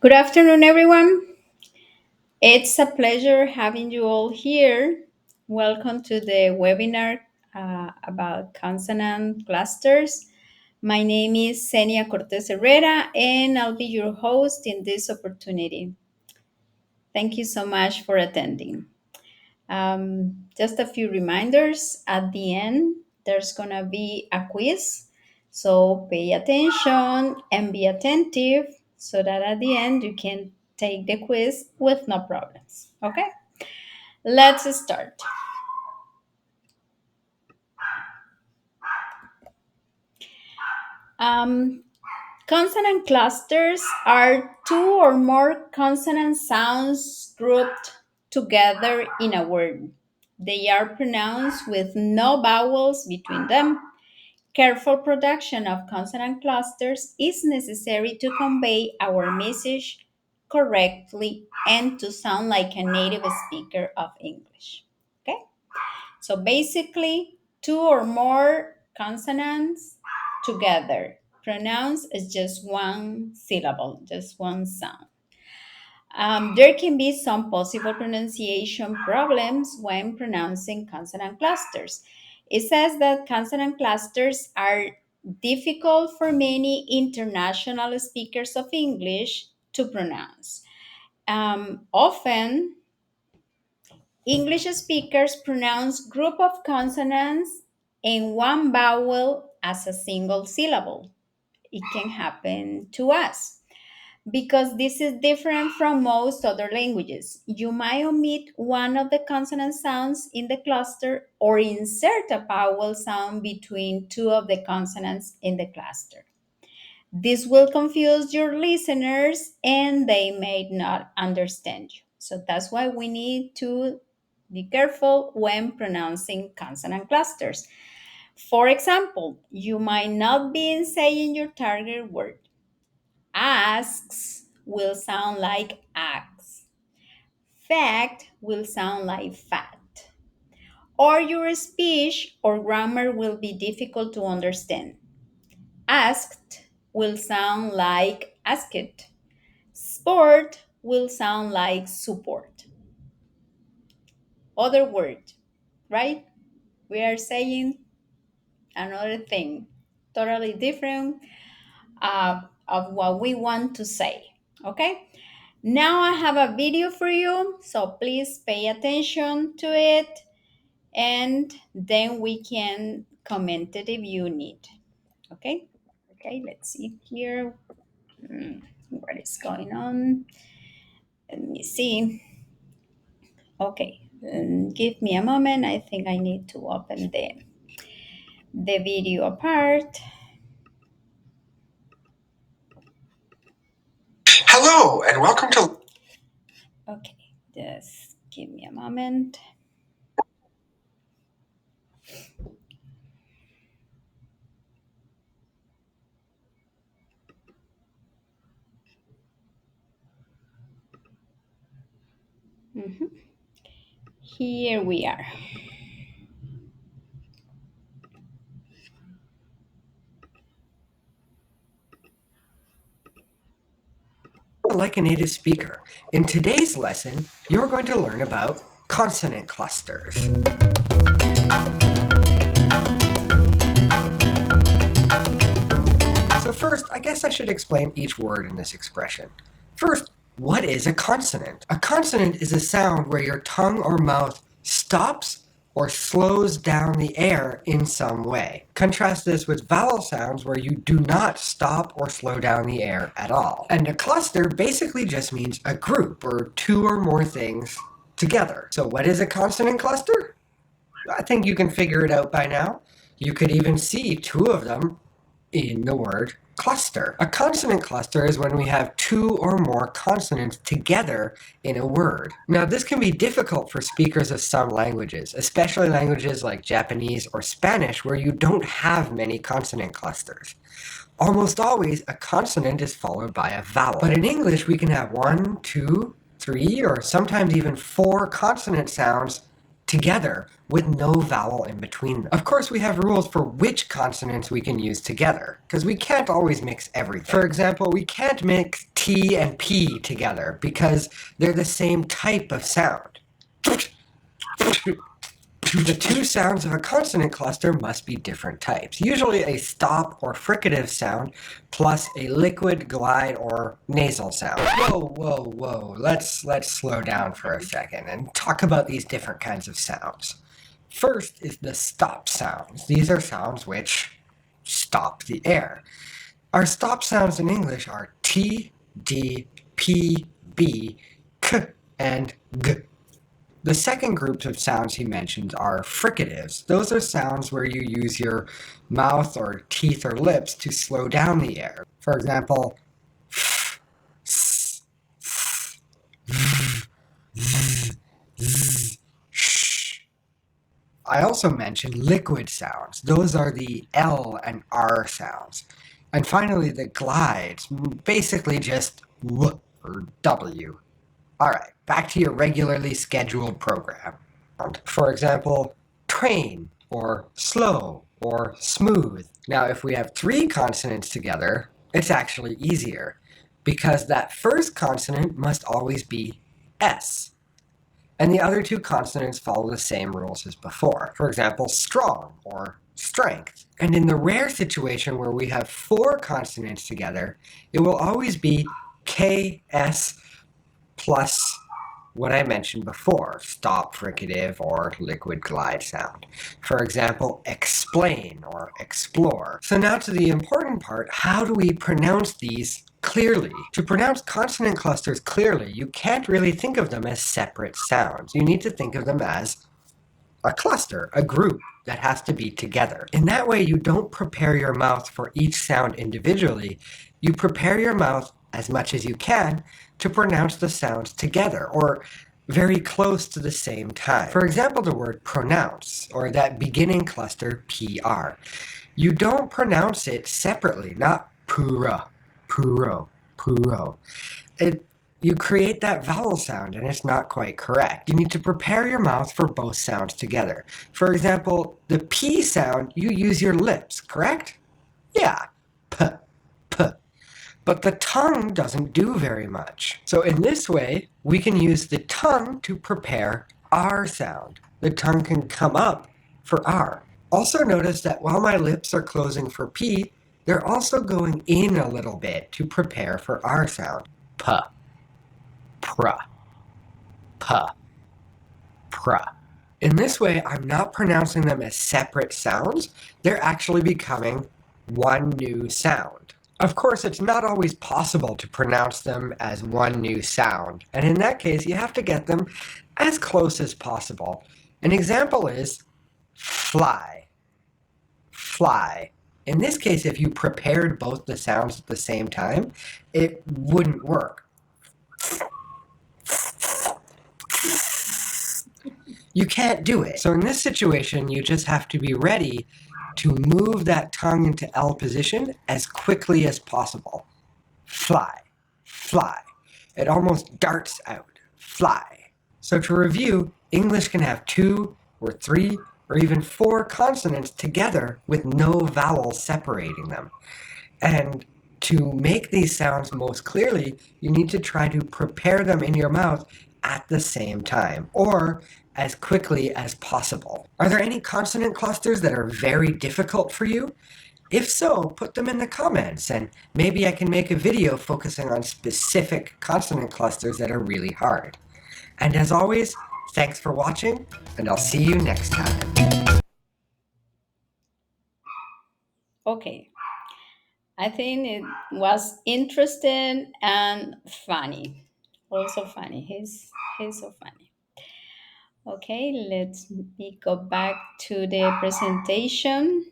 Good afternoon, everyone. It's a pleasure having you all here. Welcome to the webinar about consonant clusters. My name is Senia Cortez Herrera, and I'll be your host in this opportunity. Thank you so much for attending. Just a few reminders at the end, there's going to be a quiz. So pay attention and be attentive so that at the end you can take the quiz with no problems. Okay, let's start. Um, Consonant clusters are two or more consonant sounds grouped together in a word. They are pronounced with no vowels between them. Careful production of consonant clusters is necessary to convey our message correctly and to sound like a native speaker of English. Okay? So basically, two or more consonants together. Pronounced as just one syllable, just one sound. There can be some possible pronunciation problems when pronouncing consonant clusters. It says that consonant clusters are difficult for many international speakers of English to pronounce. Often, English speakers pronounce group of consonants and one vowel as a single syllable. It can happen to us because this is different from most other languages. You might omit one of the consonant sounds in the cluster or insert a vowel sound between two of the consonants in the cluster. This will confuse your listeners and they may not understand you. So that's why we need to be careful when pronouncing consonant clusters. For example, you might not be saying your target word. Asks will sound like axe. Fact will sound like fat. Or your speech or grammar will be difficult to understand. Asked will sound like asked. Sport will sound like support. Other word, right? We are saying another thing, totally different of what we want to say. Okay? Now I have a video for you, so please pay attention to it and then we can comment it if you need. Okay? Okay, let's see here. What is going on? Let me see. Okay, give me a moment. I think I need to open the video apart. Hello and welcome to. Okay, just give me a moment. Here we are. Like a native speaker. In today's lesson, you're going to learn about consonant clusters. So first, I guess I should explain each word in this expression. First, what is a consonant? A consonant is a sound where your tongue or mouth stops or slows down the air in some way. Contrast this with vowel sounds where you do not stop or slow down the air at all. And a cluster basically just means a group or two or more things together. So what is a consonant cluster? I think you can figure it out by now. You could even see two of them in the word cluster. A consonant cluster is when we have two or more consonants together in a word. Now, this can be difficult for speakers of some languages, especially languages like Japanese or Spanish, where you don't have many consonant clusters. Almost always, a consonant is followed by a vowel. But in English, we can have 1, 2, 3, or sometimes even 4 consonant sounds together with no vowel in between them. Of course, we have rules for which consonants we can use together, because we can't always mix everything. For example, we can't mix T and P together because they're the same type of sound. The two sounds of a consonant cluster must be different types, usually a stop or fricative sound plus a liquid, glide, or nasal sound. Whoa. Let's slow down for a second and talk about these different kinds of sounds. First is the stop sounds. These are sounds which stop the air. Our stop sounds in English are T, D, P, B, K, and G. The second group of sounds he mentions are fricatives. Those are sounds where you use your mouth or teeth or lips to slow down the air. For example, I also mentioned liquid sounds. Those are the L and R sounds. And finally, the glides, basically just W or W. All right, back to your regularly scheduled program. For example, train, or slow, or smooth. Now, if we have three consonants together, it's actually easier because that first consonant must always be S. And the other two consonants follow the same rules as before. For example, strong or strength. And in the rare situation where we have four consonants together, it will always be KS plus what I mentioned before, stop, fricative, or liquid glide sound. For example, explain or explore. So now to the important part, how do we pronounce these clearly? To pronounce consonant clusters clearly, you can't really think of them as separate sounds. You need to think of them as a cluster, a group that has to be together. In that way, you don't prepare your mouth for each sound individually. You prepare your mouth as much as you can to pronounce the sounds together or very close to the same time. For example, the word pronounce or that beginning cluster PR. You don't pronounce it separately, not pura, puro, puro. You create that vowel sound and it's not quite correct. You need to prepare your mouth for both sounds together. For example, the P sound, you use your lips, correct? Yeah, P, P. But the tongue doesn't do very much. So in this way, we can use the tongue to prepare R sound. The tongue can come up for R. Also notice that while my lips are closing for P, they're also going in a little bit to prepare for R sound. P, pra, P, pra. In this way, I'm not pronouncing them as separate sounds. They're actually becoming one new sound. Of course, it's not always possible to pronounce them as one new sound, and in that case, you have to get them as close as possible. An example is fly, fly. In this case, if you prepared both the sounds at the same time, it wouldn't work. You can't do it. So in this situation, you just have to be ready to move that tongue into L position as quickly as possible. Fly, fly. It almost darts out. Fly. So to review, English can have 2 or 3 or even 4 consonants together with no vowels separating them. And to make these sounds most clearly, you need to try to prepare them in your mouth at the same time, or as quickly as possible. Are there any consonant clusters that are very difficult for you? If so, put them in the comments, and maybe I can make a video focusing on specific consonant clusters that are really hard. And as always, thanks for watching, and I'll see you next time. Okay. I think it was interesting and funny. Also funny. He's so funny. Okay, let me go back to the presentation.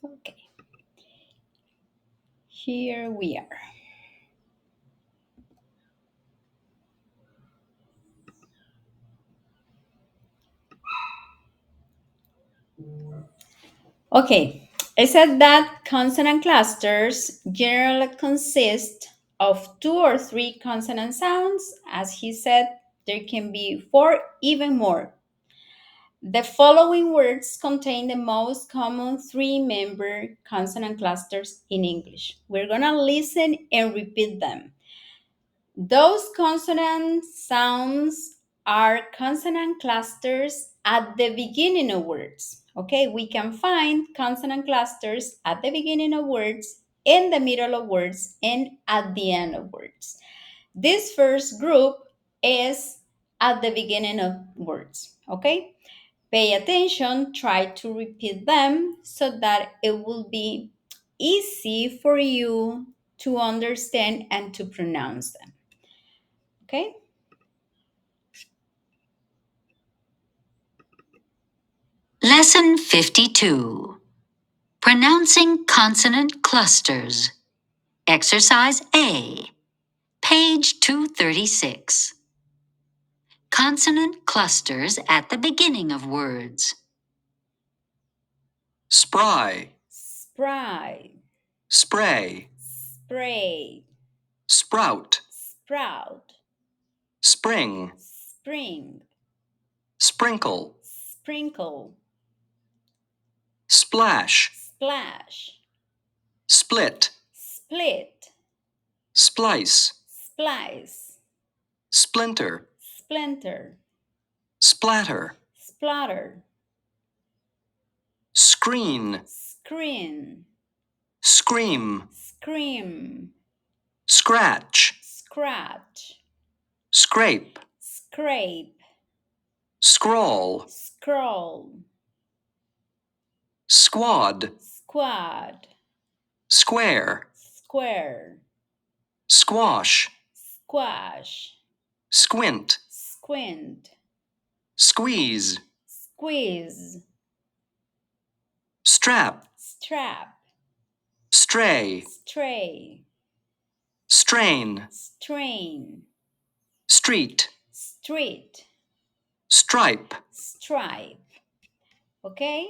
Okay, here we are. Okay, I said that consonant clusters generally consist of two or three consonant sounds. As he said, there can be four, even more. The following words contain the most common three-member consonant clusters in English. We're going to listen and repeat them. Those consonant sounds are consonant clusters at the beginning of words. Okay, we can find consonant clusters at the beginning of words, in the middle of words, and at the end of words. This first group is at the beginning of words. Okay, pay attention, try to repeat them so that it will be easy for you to understand and to pronounce them. Okay. Lesson 52. Pronouncing consonant clusters. Exercise A. Page 236. Consonant clusters at the beginning of words. Spry, Spry, spray, spray, sprout, sprout, spring, spring, sprinkle, sprinkle, splash, splash, split, split, splice, splice, splinter, splinter, splatter, splatter, screen, screen, scream, scream, scratch, scratch, scrape, scrape, scroll, scroll, squad, squad, square, square, squash, squash, squint, squint, squeeze, squeeze, strap, strap, stray, stray, strain, strain, street, street, stripe. stripe. Okay?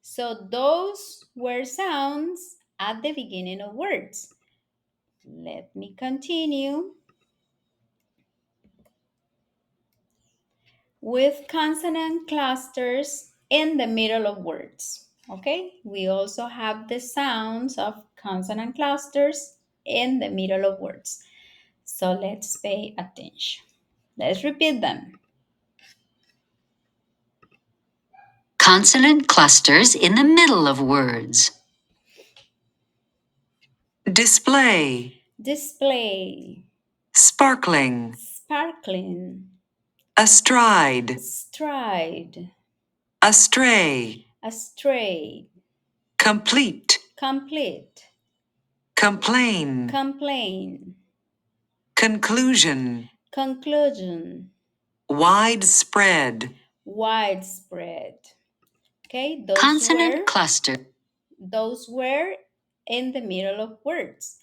So those were sounds at the beginning of words. Let me continue with consonant clusters in the middle of words. Okay? We also have the sounds of consonant clusters in the middle of words. So let's pay attention. Let's repeat them. Consonant clusters in the middle of words. Display, Display, sparkling, sparkling, astride, stride, astray, astray, complete, complete, complain, complain, conclusion, conclusion, widespread. widespread. Okay, Consonant cluster. those were in the middle of words.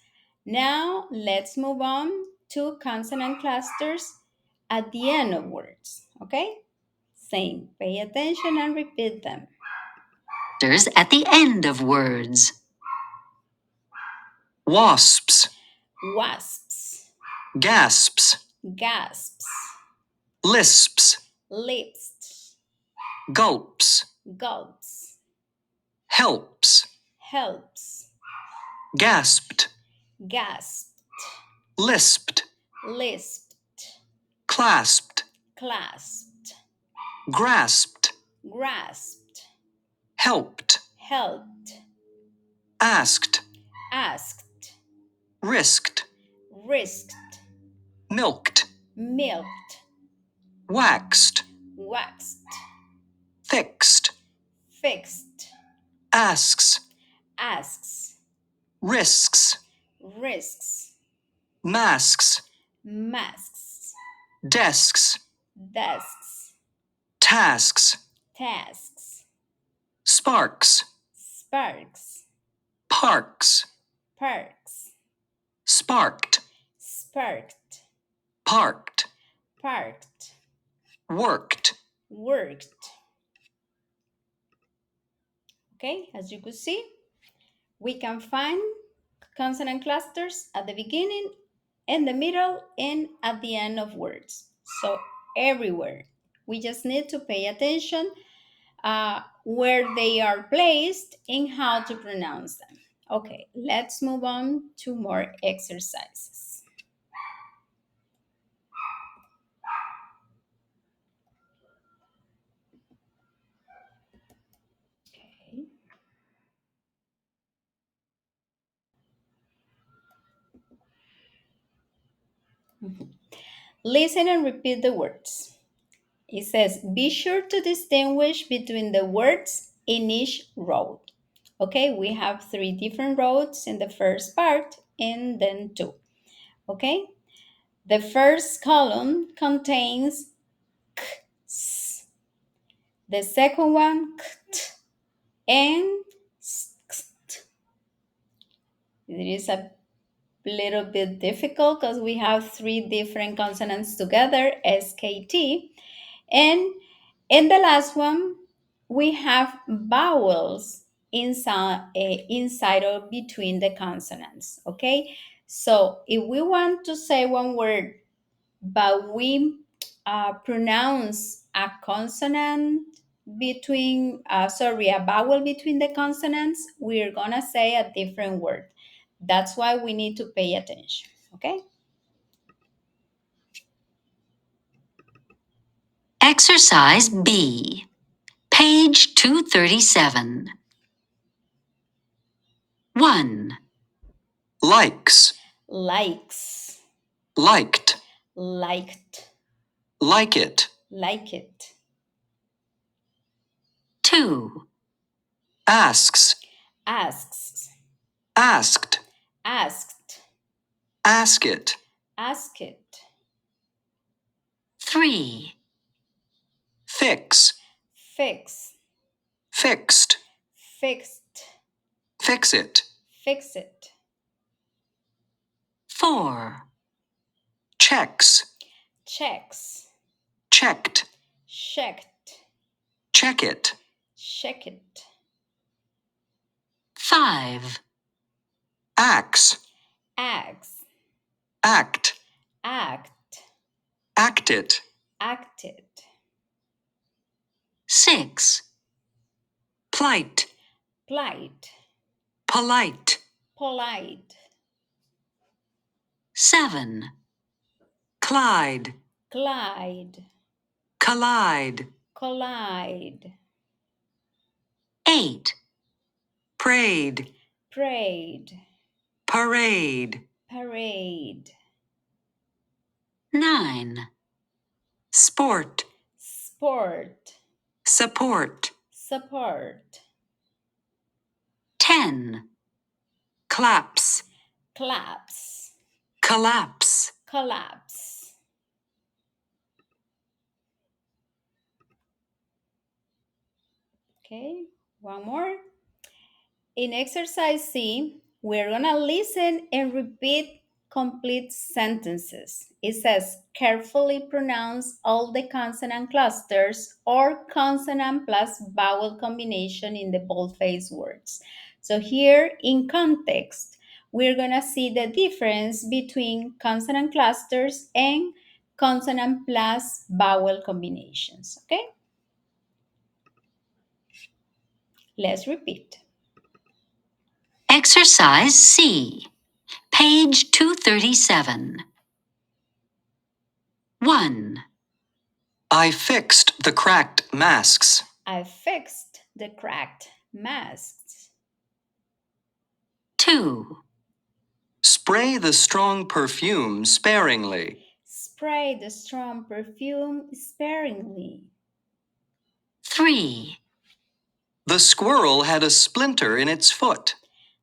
Now let's move on to consonant clusters at the end of words. Okay? Same. Pay attention and repeat them. At the end of words. Wasps, Wasps, gasps, gasps, lisps, lips, gulps, gulps, helps, helps, gasped, gasped, lisped, lisped, clasped, clasped, grasped, grasped, helped, helped, asked, asked, risked, risked, milked, milked, waxed, waxed, fixed, fixed, asks, asks, risks, risks, masks, masks, desks, desks, tasks, tasks, sparks, sparks, parks, parks, sparked, sparked, parked, parked, worked, worked, Okay, as you could see, we can find consonant clusters at the beginning, in the middle, and at the end of words. So everywhere. We just need to pay attention where they are placed and how to pronounce them. Okay, let's move on to more exercises. Okay. Listen and repeat the words. It says, be sure to distinguish between the words in each row. Okay, we have 3 different rows in the first part and then 2. Okay, the first column contains k, s. The second one, kt, and xt. It is a little bit difficult because we have 3 different consonants together, SKT. And in the last one, we have vowels inside or between the consonants, okay? So if we want to say one word, but we pronounce a consonant a vowel between the consonants, we're gonna say a different word. That's why we need to pay attention, okay? Exercise B, page 237. 1, Likes, Likes, liked, liked, like it, like it. 2, asks, Asks, asked, asked, ask it, ask it. 3, fix, Fix, fixed, fixed, fix it, fix it. 4, checks, Checks, checked, checked, check it, check it. 5, acts, Acts, act, act, act it, acted. 6, plight, Plight, polite. polite. 7, Clyde, Glide, collide. collide. 8, prayed, Prayed, parade. parade. 9, sport, Sport, support. support. 10, claps, Claps, collapse. collapse. Okay, one more. In exercise C, we're gonna listen and repeat complete sentences. It says, carefully pronounce all the consonant clusters or consonant plus vowel combination in the boldface words. So here in context, we're gonna see the difference between consonant clusters and consonant plus vowel combinations, okay? Let's repeat. Exercise C, page 237. 1, I fixed the cracked masks, I fixed the cracked masks. 2, spray the strong perfume sparingly, Spray the strong perfume sparingly. 3, the squirrel had a splinter in its foot,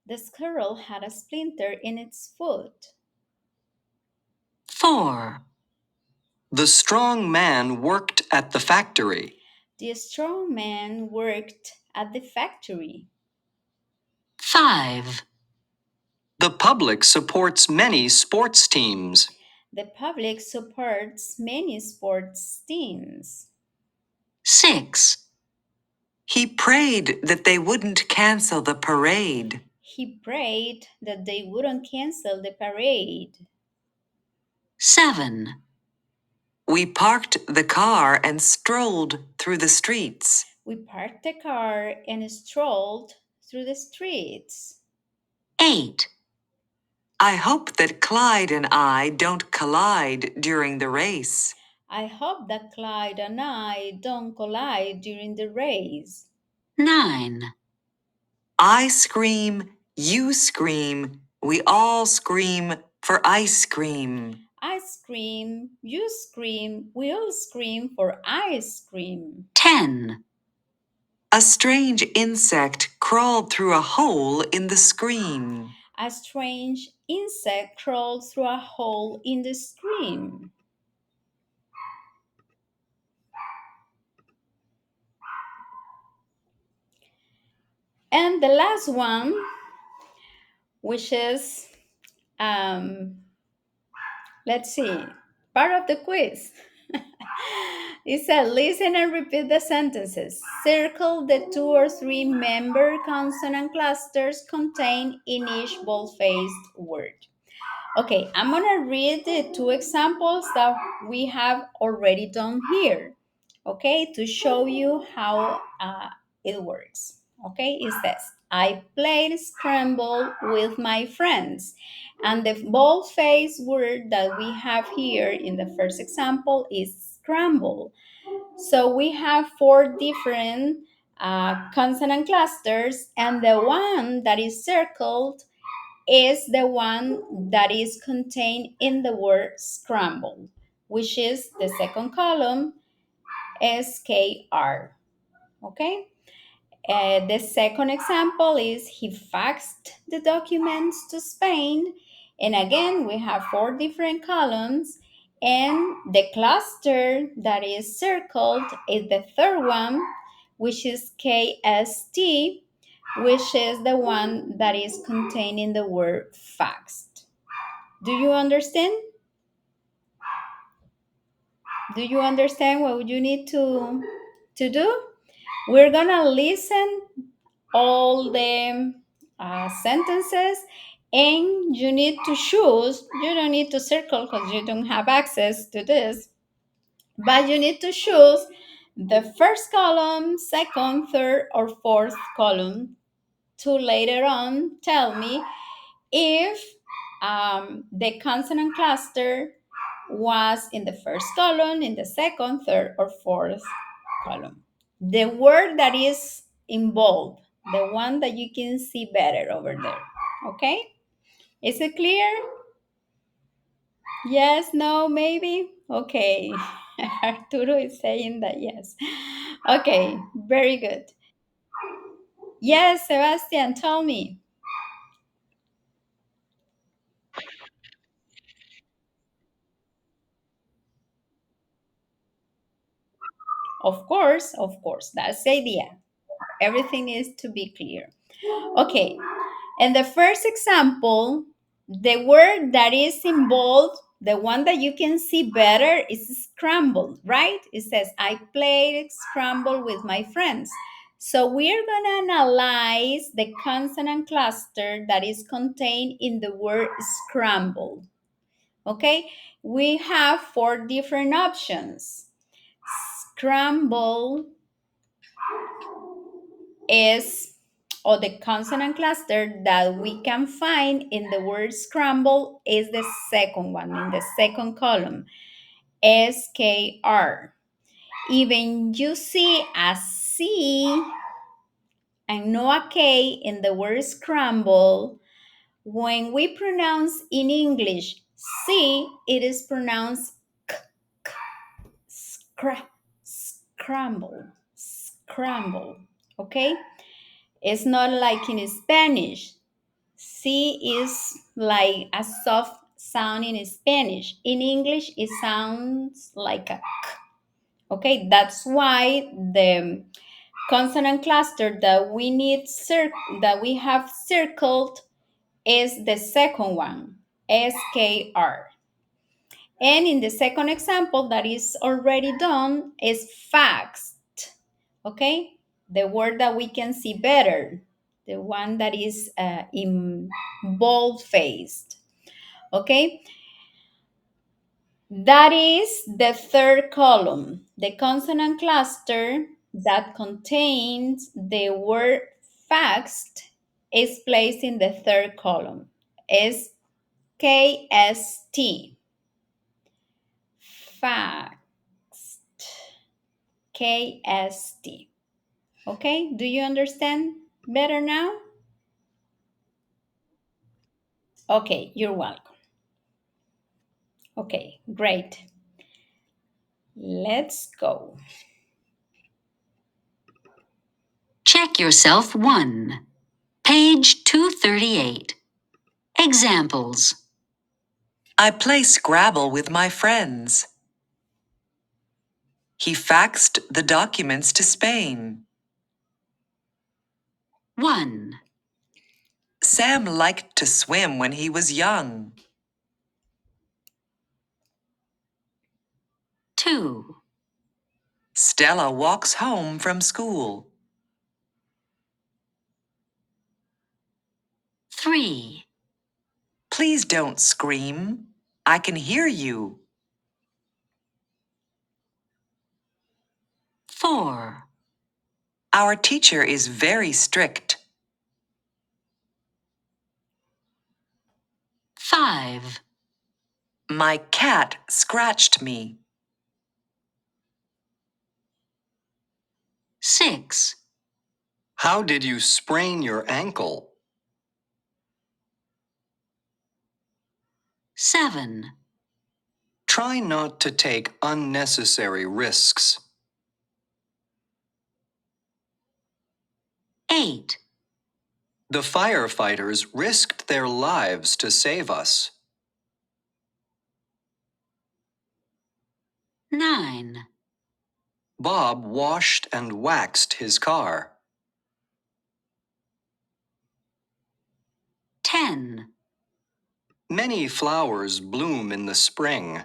The squirrel had a splinter in its foot. 4, the strong man worked at the factory, The strong man worked at the factory. 5, the public supports many sports teams, The public supports many sports teams. 6, He prayed that they wouldn't cancel the parade. He prayed that they wouldn't cancel the parade. 7. We parked the car and strolled through the streets. We parked the car and strolled through the streets. 8. I hope that Clyde and I don't collide during the race. I hope that Clyde and I don't collide during the race. 9. I scream, you scream, we all scream for ice cream. I scream, you scream, we all scream for ice cream. 10. A strange insect crawled through a hole in the screen. A strange insect crawled through a hole in the screen. And the last one, which is, let's see, part of the quiz. It said, listen and repeat the sentences. Circle the 2 or 3 member consonant clusters contained in each bold-faced word. Okay, I'm gonna read the 2 examples that we have already done here, okay, to show you how it works. Okay, it says, I played scramble with my friends. And the bold-faced word that we have here in the first example is scramble. So we have 4 different consonant clusters, and the one that is circled is the one that is contained in the word scramble, which is the second column, SKR. Okay? The second example is he faxed the documents to Spain. And again, we have 4 different columns. And the cluster that is circled is the third one, which is KST, which is the one that is contained in the word faxed. Do you understand? Do you understand what you need to do? We're gonna listen all the sentences, and you need to choose. You don't need to circle because you don't have access to this, but you need to choose the first column, second, third, or fourth column to later on tell me if the consonant cluster was in the first column, in the second, third, or fourth column. The word that is involved, the one that you can see better over there. Okay? Is it clear? Yes, no, maybe? Okay. Arturo is saying that yes. Okay, very good. Yes, Sebastian, tell me. Of course, that's the idea. Everything needs to be clear. Okay, and the first example, the word that is involved, the one that you can see better is scrambled, right? It says, I played scramble with my friends. So we're gonna analyze the consonant cluster that is contained in the word scramble. Okay, we have 4 different options. Scramble is, or the consonant cluster that we can find in the word scramble is the second one, in the second column, SKR. Even you see a C and no a K in the word scramble, when we pronounce in English C, it is pronounced scramble, scramble, okay? It's not like in Spanish. C is like a soft sound in Spanish. In English, it sounds like a k. Okay, that's why the consonant cluster that we that we have circled is the second one, SKR. And in the second example that is already done is faxed. Okay, the word that we can see better, the one that is in bold-faced. Okay? That is the third column. The consonant cluster that contains the word fast is placed in the third column. Is KST. Fast. KST. Okay, do you understand better now? Okay, you're welcome. Okay, great. Let's go. Check yourself 1. Page 238. Examples. I play Scrabble with my friends. He faxed the documents to Spain. 1, Sam liked to swim when he was young. 2, Stella walks home from school. 3, Please don't scream. I can hear you. 4, Our teacher is very strict. 5, My cat scratched me. 6, How did you sprain your ankle? 7, Try not to take unnecessary risks. 8, The firefighters risked their lives to save us. 9, Bob washed and waxed his car. 10. Many flowers bloom in the spring.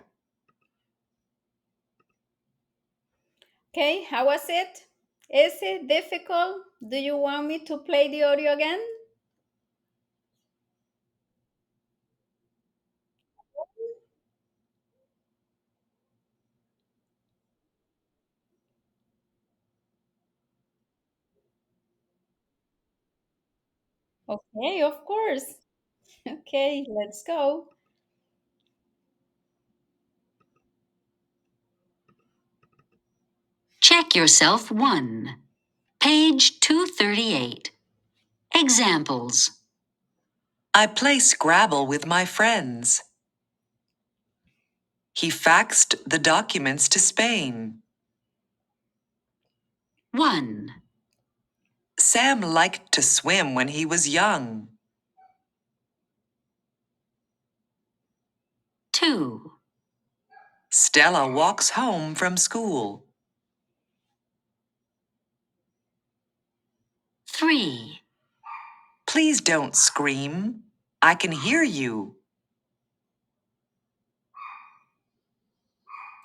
Okay, how was it? Is it difficult? Do you want me to play the audio again? Okay, of course. Okay, let's go. Check yourself 1. Page 238. Examples. I play Scrabble with my friends. He faxed the documents to Spain. 1, Sam liked to swim when he was young. 2, Stella walks home from school. 3, Please don't scream. I can hear you.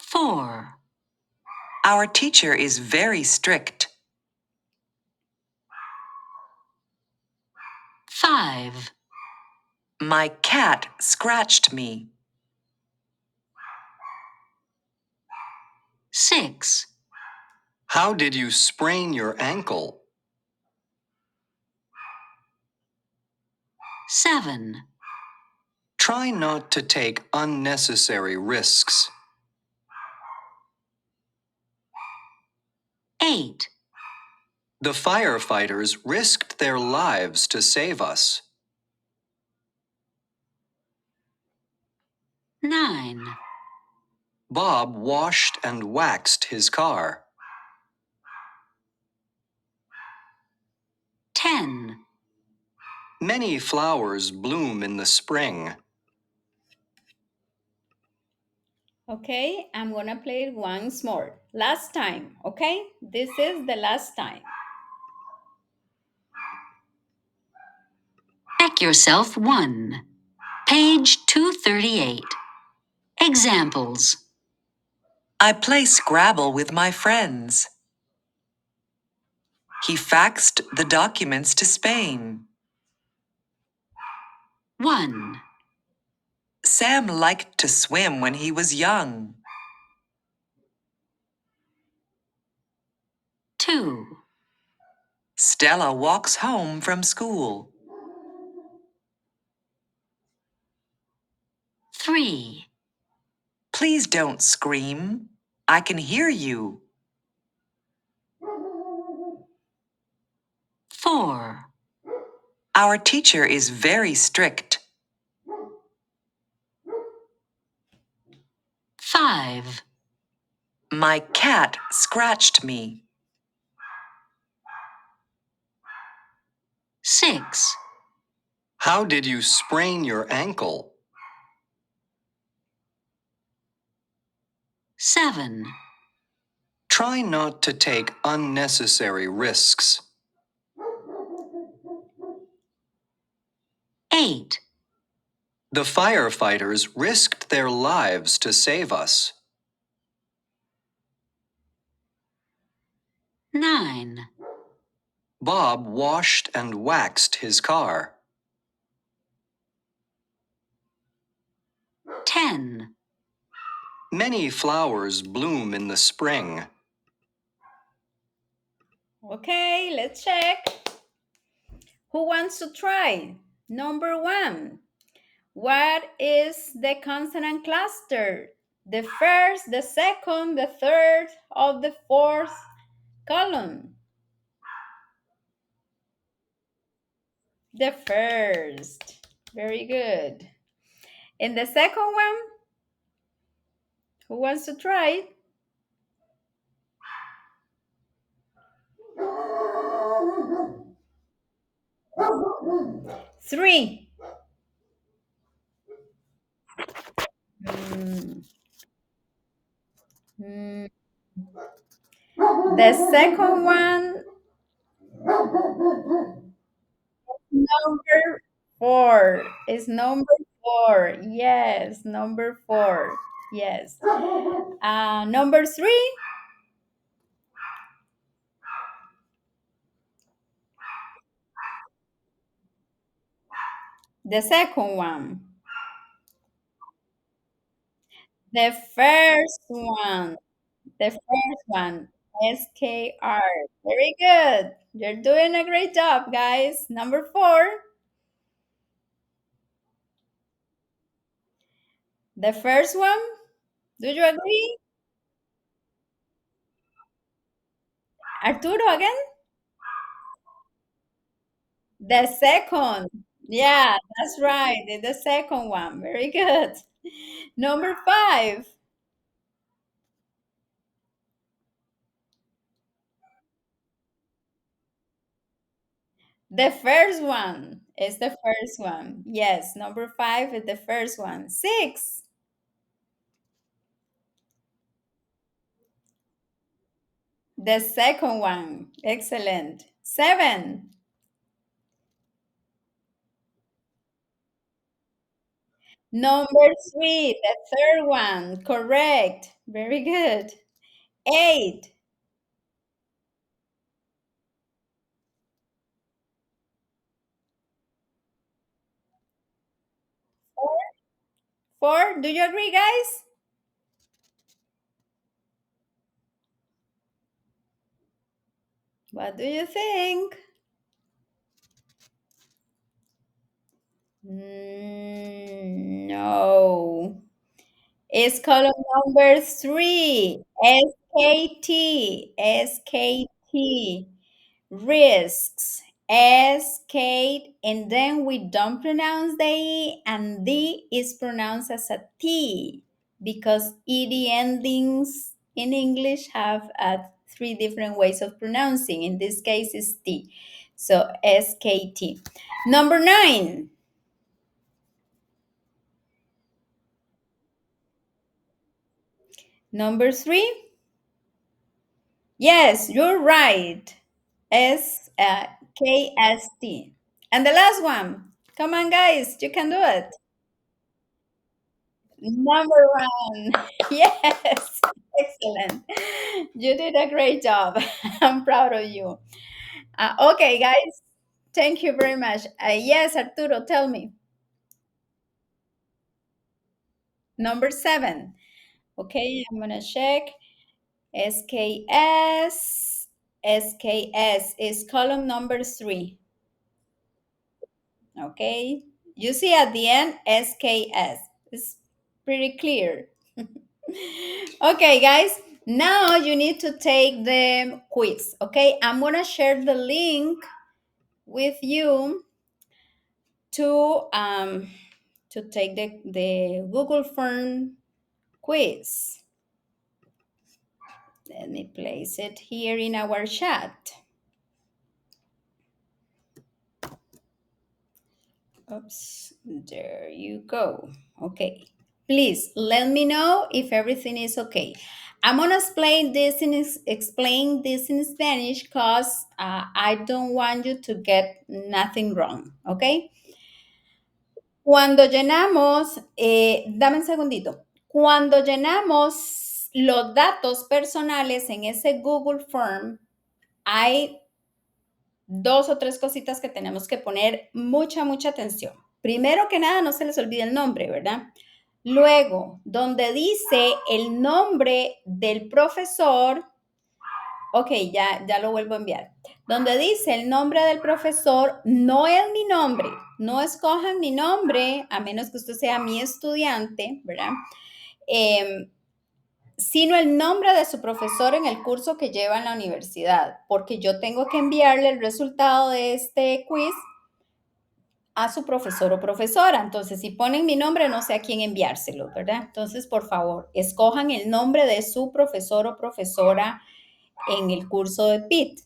4, Our teacher is very strict. 5, My cat scratched me. 6, How did you sprain your ankle? 7, Try not to take unnecessary risks. 8, The firefighters risked their lives to save us. 9, Bob washed and waxed his car. 10. Many flowers bloom in the spring. Okay, I'm gonna play it once more. Last time, okay? This is the last time. Check yourself 1. Page 238. Examples. I play Scrabble with my friends. He faxed the documents to Spain. 1, Sam liked to swim when he was young. 2, Stella walks home from school. 3, Please don't scream. I can hear you. 4, Our teacher is very strict. 5, My cat scratched me. 6, How did you sprain your ankle? 7, Try not to take unnecessary risks. 8, The firefighters risked their lives to save us. 9, Bob washed and waxed his car. 10. Many flowers bloom in the spring. Okay, let's check. Who wants to try? Number 1. What is the consonant cluster? The first, the second, the third, or the fourth column? The first. Very good. In the second one, who wants to try? 3. Mm, mm. The second one, number 4. Is number 4. Yes, number 4. Yes. Number 3, the second one. The first one. The first one. SKR. Very good. You're doing a great job, guys. Number 4. The first one. Do you agree? Arturo again? The second. Yeah, that's right. The second one. Very good. Number 5. The first one is the first one. Yes, number 5 is the first one. 6. The second one. Excellent. 7. Number 3, the third one. Correct. Very good. 8. 4. 4. Do you agree, guys? What do you think? No. It's column number 3. SKT. SKT. Risks. SK. And then we don't pronounce the E, and D is pronounced as a T because ED endings in English have 3 different ways of pronouncing. In this case, it's T. So SKT. Number 9. Number 3. Yes, you're right. KST. And the last one. Come on, guys, you can do it. Number 1. Yes, excellent. You did a great job. I'm proud of you. Okay, guys. Thank you very much. Yes, Arturo, tell me. Number 7. Okay, I'm gonna check. SKS. SKS is column number 3. Okay, you see at the end SKS. It's pretty clear. Okay, guys, now you need to take the quiz. Okay, I'm gonna share the link with you to take the Google Form quiz. Let me place it here in our chat. Oops, there you go. Okay, please let me know if everything is okay. I'm gonna explain this in Spanish because I don't want you to get nothing wrong. Okay. Cuando llenamos, dame un segundito. Cuando llenamos los datos personales en ese Google Form, hay 2 o 3 cositas que tenemos que poner mucha atención. Primero que nada, no se les olvide el nombre, ¿verdad? Luego, donde dice el nombre del profesor, ok, ya lo vuelvo a enviar. Donde dice el nombre del profesor, no es mi nombre. No escojan mi nombre, a menos que usted sea mi estudiante, ¿verdad? Sino el nombre de su profesor en el curso que lleva en la universidad, porque yo tengo que enviarle el resultado de este quiz a su profesor o profesora. Entonces, si ponen mi nombre, no sé a quién enviárselo, ¿verdad? Entonces, por favor, escojan el nombre de su profesor o profesora en el curso de PIT.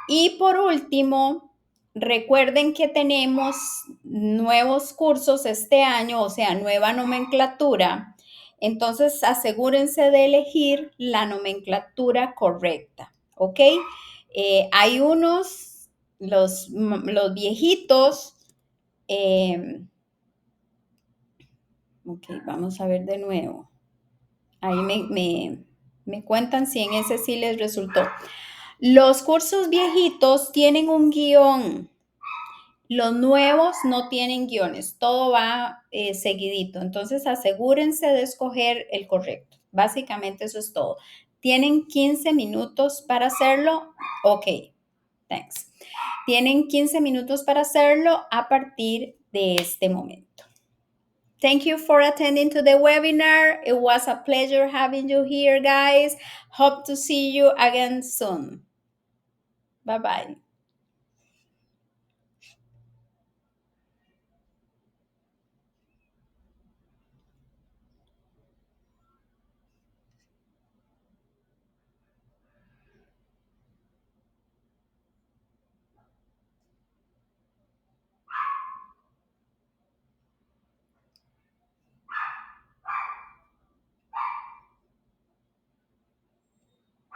Y por último, recuerden que tenemos nuevos cursos este año, o sea, nueva nomenclatura. Entonces, asegúrense de elegir la nomenclatura correcta, ¿ok? Hay unos, los viejitos, ok, vamos a ver de nuevo. Ahí me cuentan si en ese sí les resultó. Los cursos viejitos tienen un guión. Los nuevos no tienen guiones, todo va seguidito. Entonces asegúrense de escoger el correcto. Básicamente eso es todo. ¿Tienen 15 minutos para hacerlo? Ok, thanks. Tienen 15 minutos para hacerlo a partir de este momento. Thank you for attending to the webinar. It was a pleasure having you here, guys. Hope to see you again soon. Bye-bye.